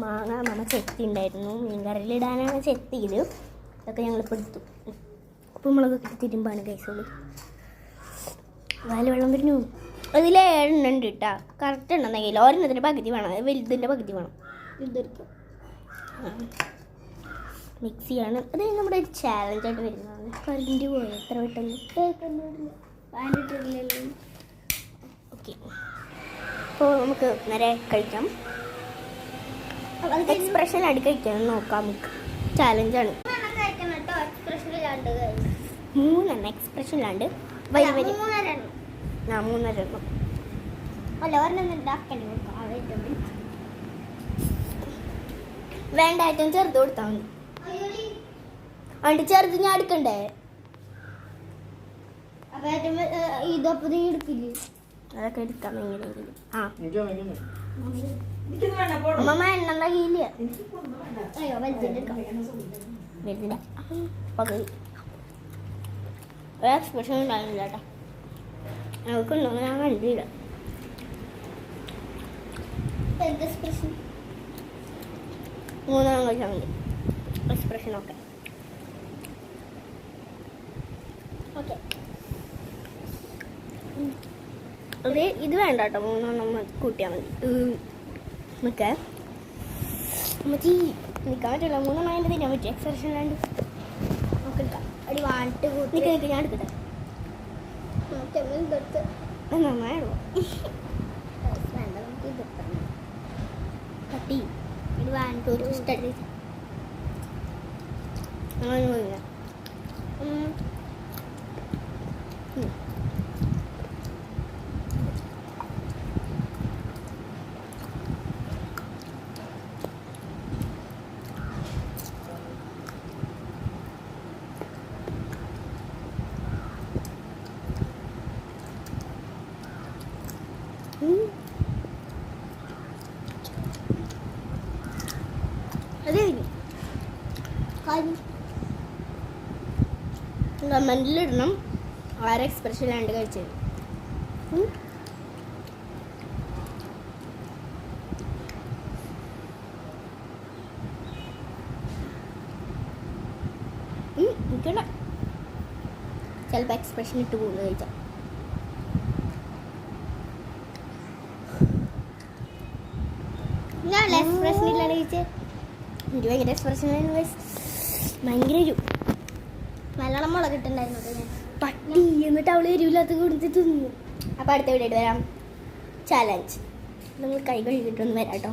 മാങ്ങ മമ്മ ചെത്തി ഉണ്ടായിരുന്നു. മീൻകറിയിലിടാനാണ് ചെത്തിയത്. അതൊക്കെ ഞങ്ങളിപ്പോൾ എടുത്തു. ഉപ്പും മുളകൊക്കെ തിരുമ്പാണ് കഴിച്ചോളൂ. വാല് വെള്ളം വരുന്നു. അതിൽ 7 ഉണ്ട് കേട്ടോ. കറക്റ്റ് ഉണ്ടെന്നെങ്കിൽ ഒരെണ്ണത്തിൻ്റെ പകുതി വേണം. വലുതിൻ്റെ പകുതി വേണം. ഇതെടുക്കും. മിക്സിയാണ്. അത് നമ്മുടെ ഒരു ചാലഞ്ചായിട്ട് വരുന്നതാണ്. കറണ്ട് പോയി എത്ര പെട്ടെന്ന്. ഓക്കെ, അപ്പോൾ നമുക്ക് നേരെ കഴിക്കാം. എക്സ്പ്രഷൻ അടി കഴിക്കാൻ നോക്കാം. നമുക്ക് ചാലഞ്ചാണ്. 3 എക്സ്പ്രഷനിലാണ്ട് വരി വരി 3 എണ്ണം അല്ല വേണ്ട ഏറ്റവും ചെറുത് കൊടുത്താൽ മതി. അണ്ട് ചെറുത് ഞാൻ എടുക്കണ്ടേ? അതൊക്കെ എടുക്കാം എങ്ങനെയെങ്കിലും. അമ്മ എണ്ണ കയ്യില്ല. വലുതിൻ്റെ പകുതി എക്സ്പ്രഷൻ ഉണ്ടായിരുന്നില്ല കേട്ടോ. നമുക്കുണ്ടോ ഞാൻ കണ്ടില്ല. എക്സ്പ്രഷൻ 3 കഴിച്ചാൽ മതി. എക്സ്പ്രഷനൊക്കെ ഓക്കെ. അത് ഇത് വേണ്ട കേട്ടോ. 3 കൂട്ടിയാൽ മതി. നിൽക്കാൻ പറ്റില്ല. 3 അതിൻ്റെ തിന്നാൻ പറ്റും. എക്സ്പ്രഷൻ രണ്ട് നമുക്ക് എടുക്കാം. അടി വാട്ട് നിൽക്ക് ഞാൻ എടുക്കട്ടെ. നന്നായിടും കട്ടി ഇത് വാട്ട് ഒരു സ്റ്റഡി അങ്ങനെ കമൻറ്റിലിടണം ആരെ എക്സ്പ്രഷൻ രണ്ട് കഴിച്ചത്. എനിക്കണ്ട ചിലപ്പോൾ എക്സ്പ്രഷൻ ഇട്ട് കൂടുതൽ കഴിച്ചാൽ. ഞാൻ എക്സ്പ്രഷൻ ഇല്ലാണ്ട് കഴിച്ചത്. എനിക്ക് ഭയങ്കര എക്സ്പ്രഷൻ ഭയങ്കര ഒരു നല്ലോണം മുളക് ഇട്ടുണ്ടായിരുന്നു പട്ടി. എന്നിട്ട് അവള് എരിവില്ലാത്ത കൊടുത്ത് തിന്നു. അപ്പോൾ അടുത്ത വീഡിയോ വരാം. ചാലഞ്ച് നിങ്ങൾ കൈ കഴുകിയിട്ടൊന്ന് വരാം കേട്ടോ.